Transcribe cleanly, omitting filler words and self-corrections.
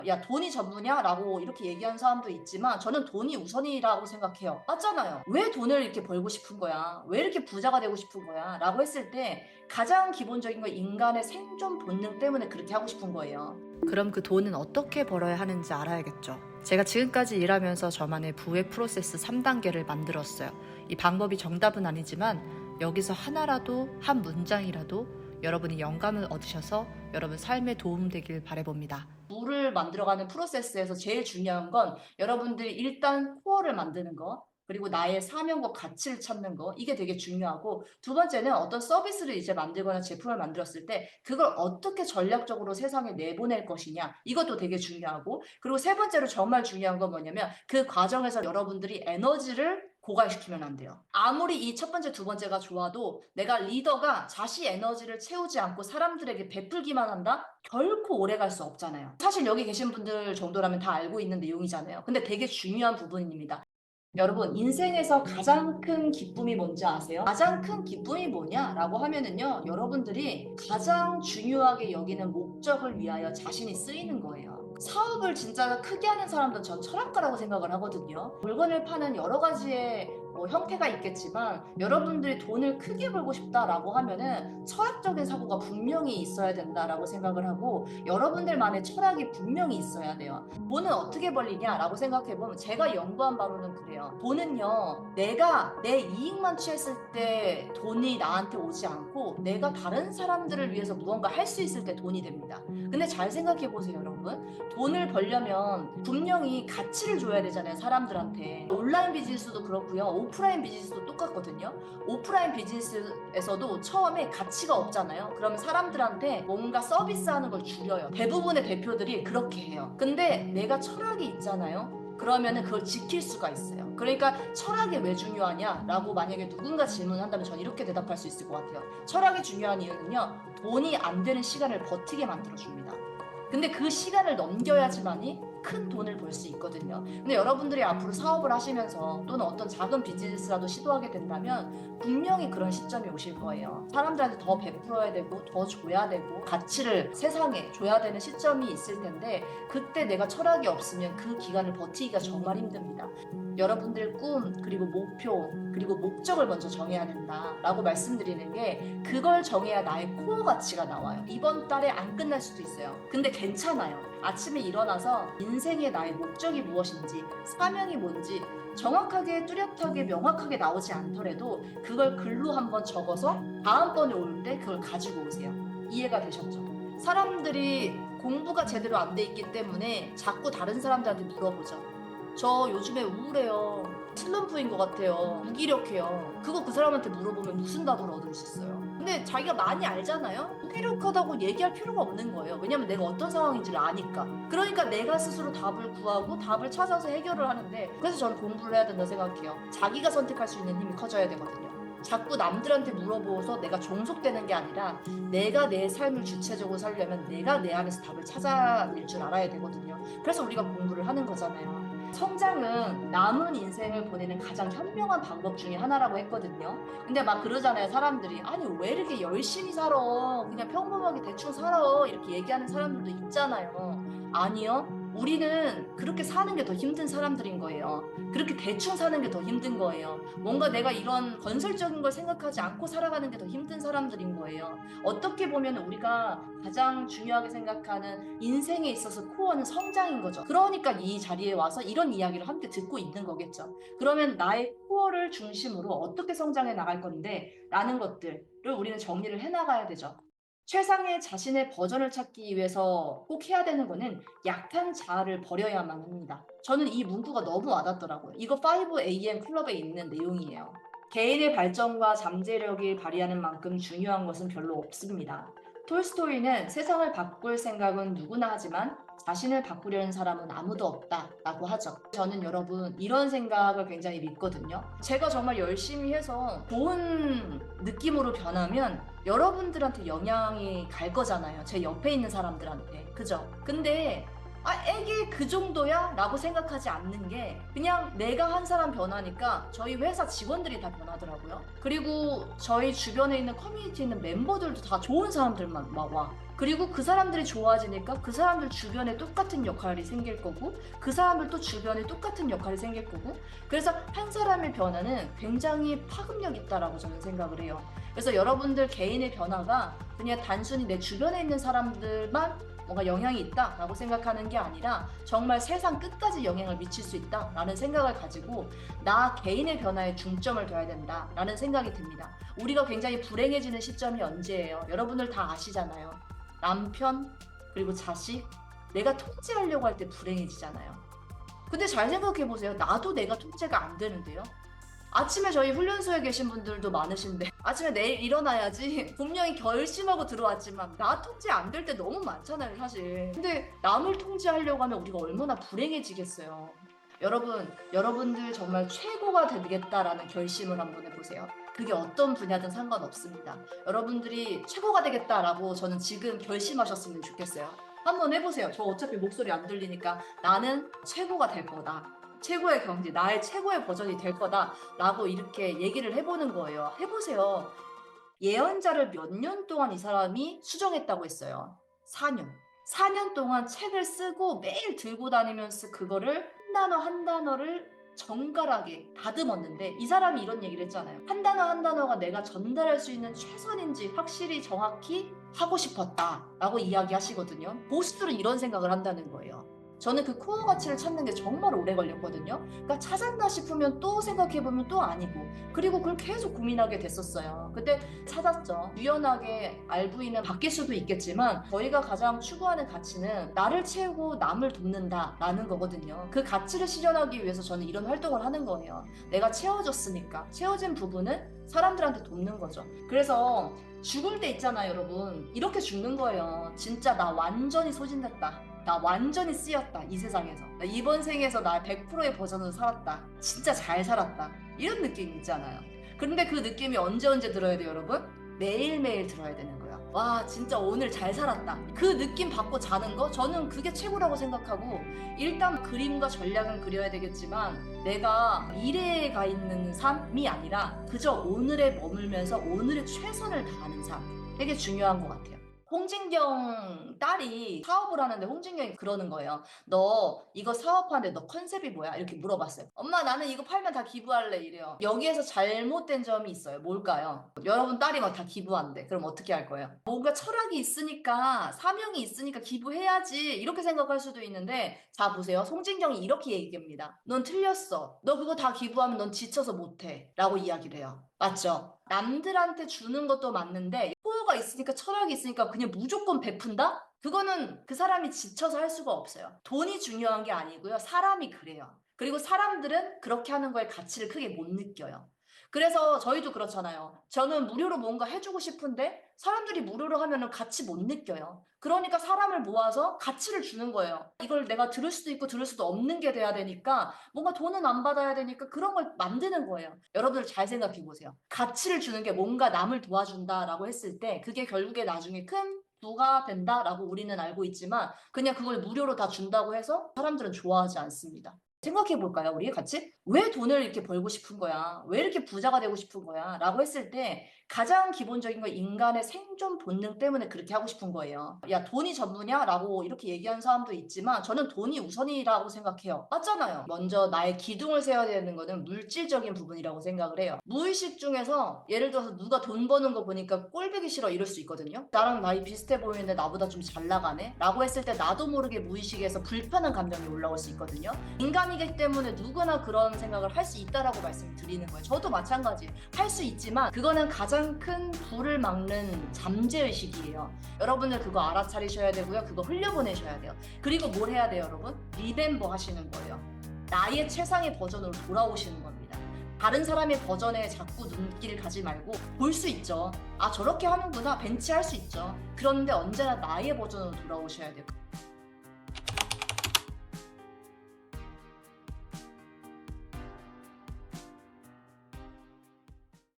야, 돈이 전부냐? 라고 이렇게 얘기하는 사람도 있지만 저는 돈이 우선이라고 생각해요. 맞잖아요. 왜 돈을 이렇게 벌고 싶은 거야? 왜 이렇게 부자가 되고 싶은 거야? 라고 했을 때 가장 기본적인 건 인간의 생존 본능 때문에 그렇게 하고 싶은 거예요. 그럼 그 돈은 어떻게 벌어야 하는지 알아야겠죠. 제가 지금까지 일하면서 저만의 부의 프로세스 3단계를 만들었어요. 이 방법이 정답은 아니지만 여기서 하나라도, 한 문장이라도 여러분이 영감을 얻으셔서 여러분 삶에 도움되길 바라봅니다. 부를 만들어가는 프로세스에서 제일 중요한 건 여러분들이 일단 코어를 만드는 거, 그리고 나의 사명과 가치를 찾는 거, 이게 되게 중요하고, 두 번째는 어떤 서비스를 이제 만들거나 제품을 만들었을 때 그걸 어떻게 전략적으로 세상에 내보낼 것이냐, 이것도 되게 중요하고, 그리고 세 번째로 정말 중요한 건 뭐냐면 그 과정에서 여러분들이 에너지를 고갈시키면 안 돼요. 아무리 이 첫 번째, 두 번째가 좋아도 내가 리더가 자시 에너지를 채우지 않고 사람들에게 베풀기만 한다? 결코 오래 갈 수 없잖아요. 사실 여기 계신 분들 정도라면 다 알고 있는 내용이잖아요. 근데 되게 중요한 부분입니다. 여러분, 인생에서 가장 큰 기쁨이 뭔지 아세요? 가장 큰 기쁨이 뭐냐라고 하면은요, 여러분들이 가장 중요하게 여기는 목적을 위하여 자신이 쓰이는 거예요. 사업을 진짜 크게 하는 사람들은 전 철학가라고 생각을 하거든요. 물건을 파는 여러 가지의 형태가 있겠지만 여러분들이 돈을 크게 벌고 싶다라고 하면은 철학적인 사고가 분명히 있어야 된다라고 생각을 하고 여러분들만의 철학이 분명히 있어야 돼요. 돈은 어떻게 벌리냐라고 생각해보면 제가 연구한 바로는 그래요. 돈은요, 내가 내 이익만 취했을 때 돈이 나한테 오지 않고 내가 다른 사람들을 위해서 무언가 할 수 있을 때 돈이 됩니다. 근데 잘 생각해보세요, 여러분. 돈을 벌려면 분명히 가치를 줘야 되잖아요, 사람들한테. 온라인 비즈니스도 그렇고요, 오프라인 비즈니스도 똑같거든요. 오프라인 비즈니스에서도 처음에 가치가 없잖아요. 그러면 사람들한테 뭔가 서비스하는 걸 줄여요. 대부분의 대표들이 그렇게 해요. 근데 내가 철학이 있잖아요. 그러면은 그걸 지킬 수가 있어요. 그러니까 철학이 왜 중요하냐라고 만약에 누군가 질문을 한다면 저는 이렇게 대답할 수 있을 것 같아요. 철학이 중요한 이유는요, 돈이 안 되는 시간을 버티게 만들어줍니다. 근데 그 시간을 넘겨야지만이 큰 돈을 벌 수 있거든요. 근데 여러분들이 앞으로 사업을 하시면서 또는 어떤 작은 비즈니스라도 시도하게 된다면 분명히 그런 시점이 오실 거예요. 사람들한테 더 베풀어야 되고 더 줘야 되고 가치를 세상에 줘야 되는 시점이 있을 텐데 그때 내가 철학이 없으면 그 기간을 버티기가 정말 힘듭니다. 여러분들 꿈 그리고 목표 그리고 목적을 먼저 정해야 된다라고 말씀드리는 게 그걸 정해야 나의 코어 가치가 나와요. 이번 달에 안 끝날 수도 있어요. 근데 괜찮아요. 아침에 일어나서 인생의 나의 목적이 무엇인지 사명이 뭔지 정확하게 뚜렷하게 명확하게 나오지 않더라도 그걸 글로 한번 적어서 다음번에 올 때 그걸 가지고 오세요. 이해가 되셨죠? 사람들이 공부가 제대로 안 돼 있기 때문에 자꾸 다른 사람들한테 물어보죠. 저 요즘에 우울해요. 슬럼프인 것 같아요. 무기력해요. 그거 그 사람한테 물어보면 무슨 답을 얻을 수 있어요? 근데 자기가 많이 알잖아요? 무기력하다고 얘기할 필요가 없는 거예요. 왜냐면 내가 어떤 상황인지를 아니까. 그러니까 내가 스스로 답을 구하고 답을 찾아서 해결을 하는데 그래서 저는 공부를 해야 된다 생각해요. 자기가 선택할 수 있는 힘이 커져야 되거든요. 자꾸 남들한테 물어보고서 내가 종속되는 게 아니라 내가 내 삶을 주체적으로 살려면 내가 내 안에서 답을 찾아낼 줄 알아야 되거든요. 그래서 우리가 공부를 하는 거잖아요. 성장은 남은 인생을 보내는 가장 현명한 방법 중에 하나라고 했거든요. 근데 막 그러잖아요, 사람들이. 아니, 왜 이렇게 열심히 살아? 그냥 평범하게 대충 살아. 이렇게 얘기하는 사람들도 있잖아요. 아니요. 우리는 그렇게 사는 게 더 힘든 사람들인 거예요. 그렇게 대충 사는 게 더 힘든 거예요. 뭔가 내가 이런 건설적인 걸 생각하지 않고 살아가는 게 더 힘든 사람들인 거예요. 어떻게 보면 우리가 가장 중요하게 생각하는 인생에 있어서 코어는 성장인 거죠. 그러니까 이 자리에 와서 이런 이야기를 함께 듣고 있는 거겠죠. 그러면 나의 코어를 중심으로 어떻게 성장해 나갈 건데 라는 것들을 우리는 정리를 해 나가야 되죠. 최상의 자신의 버전을 찾기 위해서 꼭 해야 되는 거는 약한 자아를 버려야만 합니다. 저는 이 문구가 너무 와닿더라고요. 이거 5am 클럽에 있는 내용이에요. 개인의 발전과 잠재력이 발휘하는 만큼 중요한 것은 별로 없습니다. 톨스토이는 세상을 바꿀 생각은 누구나 하지만 자신을 바꾸려는 사람은 아무도 없다라고 하죠. 저는 여러분 이런 생각을 굉장히 믿거든요. 제가 정말 열심히 해서 좋은 느낌으로 변하면 여러분들한테 영향이 갈 거잖아요. 제 옆에 있는 사람들한테. 그죠? 근데 애기 그 정도야? 라고 생각하지 않는 게 그냥 내가 한 사람 변하니까 저희 회사 직원들이 다 변하더라고요. 그리고 저희 주변에 있는 커뮤니티에 있는 멤버들도 다 좋은 사람들만 막 와. 그리고 그 사람들이 좋아지니까 그 사람들 주변에 똑같은 역할이 생길 거고 그 사람들도 주변에 똑같은 역할이 생길 거고 그래서 한 사람의 변화는 굉장히 파급력 있다라고 저는 생각을 해요. 그래서 여러분들 개인의 변화가 그냥 단순히 내 주변에 있는 사람들만 뭔가 영향이 있다라고 생각하는 게 아니라 정말 세상 끝까지 영향을 미칠 수 있다라는 생각을 가지고 나 개인의 변화에 중점을 둬야 된다라는 생각이 듭니다. 우리가 굉장히 불행해지는 시점이 언제예요? 여러분들 다 아시잖아요. 남편 그리고 자식 내가 통제하려고 할 때 불행해지잖아요. 근데 잘 생각해 보세요. 나도 내가 통제가 안 되는데요. 아침에 저희 훈련소에 계신 분들도 많으신데 아침에 내일 일어나야지 분명히 결심하고 들어왔지만 나 통제 안 될 때 너무 많잖아요 사실. 근데 남을 통제하려고 하면 우리가 얼마나 불행해지겠어요. 여러분들 정말 최고가 되겠다라는 결심을 한번 해보세요. 그게 어떤 분야든 상관없습니다. 여러분들이 최고가 되겠다라고 저는 지금 결심하셨으면 좋겠어요. 한번 해보세요. 저 어차피 목소리 안 들리니까 나는 최고가 될 거다. 최고의 경지, 나의 최고의 버전이 될 거다라고 이렇게 얘기를 해보는 거예요. 해보세요. 예언자를 몇 년 동안 이 사람이 수정했다고 했어요. 4년. 4년 동안 책을 쓰고 매일 들고 다니면서 그거를 한 단어 한 단어를 정갈하게 다듬었는데 이 사람이 이런 얘기를 했잖아요. 한 단어 한 단어가 내가 전달할 수 있는 최선인지 확실히 정확히 하고 싶었다라고 이야기하시거든요. 보수들은 이런 생각을 한다는 거예요. 저는 그 코어 가치를 찾는 게 정말 오래 걸렸거든요. 그러니까 찾았나 싶으면 또 생각해보면 또 아니고 그리고 그걸 계속 고민하게 됐었어요. 그때 찾았죠. 유연하게 RV는 바뀔 수도 있겠지만 저희가 가장 추구하는 가치는 나를 채우고 남을 돕는다라는 거거든요. 그 가치를 실현하기 위해서 저는 이런 활동을 하는 거예요. 내가 채워졌으니까 채워진 부분은 사람들한테 돕는 거죠. 그래서 죽을 때 있잖아요 여러분. 이렇게 죽는 거예요. 진짜 나 완전히 소진됐다. 나 완전히 쓰였다 이 세상에서. 나 이번 생에서 나 100%의 버전으로 살았다. 진짜 잘 살았다. 이런 느낌 있잖아요. 그런데 그 느낌이 언제 들어야 돼요 여러분? 매일매일 들어야 되는 거예요. 와 진짜 오늘 잘 살았다. 그 느낌 받고 자는 거 저는 그게 최고라고 생각하고 일단 그림과 전략은 그려야 되겠지만 내가 미래에 가 있는 삶이 아니라 그저 오늘에 머물면서 오늘의 최선을 다하는 삶. 되게 중요한 것 같아요. 홍진경 딸이 사업을 하는데 홍진경이 그러는 거예요. 너 이거 사업하는데 너 컨셉이 뭐야? 이렇게 물어봤어요. 엄마 나는 이거 팔면 다 기부할래 이래요. 여기에서 잘못된 점이 있어요. 뭘까요? 여러분 딸이 막 다 기부한대. 그럼 어떻게 할 거예요? 뭔가 철학이 있으니까 사명이 있으니까 기부해야지 이렇게 생각할 수도 있는데 자 보세요. 홍진경이 이렇게 얘기합니다. 넌 틀렸어. 너 그거 다 기부하면 넌 지쳐서 못해 라고 이야기를 해요. 맞죠? 남들한테 주는 것도 맞는데 호의가 있으니까 철학이 있으니까 그냥 무조건 베푼다? 그거는 그 사람이 지쳐서 할 수가 없어요. 돈이 중요한 게 아니고요. 사람이 그래요. 그리고 사람들은 그렇게 하는 거에 가치를 크게 못 느껴요. 그래서 저희도 그렇잖아요. 저는 무료로 뭔가 해주고 싶은데 사람들이 무료로 하면은 가치 못 느껴요. 그러니까 사람을 모아서 가치를 주는 거예요. 이걸 내가 들을 수도 있고 들을 수도 없는 게 돼야 되니까 뭔가 돈은 안 받아야 되니까 그런 걸 만드는 거예요. 여러분들 잘 생각해 보세요. 가치를 주는 게 뭔가 남을 도와준다라고 했을 때 그게 결국에 나중에 큰 부가 된다라고 우리는 알고 있지만 그냥 그걸 무료로 다 준다고 해서 사람들은 좋아하지 않습니다. 생각해 볼까요? 우리 같이? 왜 돈을 이렇게 벌고 싶은 거야? 왜 이렇게 부자가 되고 싶은 거야? 라고 했을 때 가장 기본적인 건 인간의 생존 본능 때문에 그렇게 하고 싶은 거예요. 야, 돈이 전부냐? 라고 이렇게 얘기하는 사람도 있지만 저는 돈이 우선이라고 생각해요. 맞잖아요. 먼저 나의 기둥을 세워야 되는 거는 물질적인 부분이라고 생각을 해요. 무의식 중에서 예를 들어서 누가 돈 버는 거 보니까 꼴보기 싫어 이럴 수 있거든요. 나랑 나이 비슷해 보이는데 나보다 좀 잘 나가네? 라고 했을 때 나도 모르게 무의식에서 불편한 감정이 올라올 수 있거든요. 인간이기 때문에 누구나 그런 생각을 할 수 있다라고 말씀드리는 거예요. 저도 마찬가지 할 수 있지만 그거는 가장 큰 불을 막는 잠재의식이에요. 여러분들 그거 알아차리셔야 되고요. 그거 흘려보내셔야 돼요. 그리고 뭘 해야 돼요 여러분? 리멤버 하시는 거예요. 나의 최상의 버전으로 돌아오시는 겁니다. 다른 사람의 버전에 자꾸 눈길을 가지 말고 볼 수 있죠. 아 저렇게 하는구나 벤치 할 수 있죠. 그런데 언제나 나의 버전으로 돌아오셔야 돼요.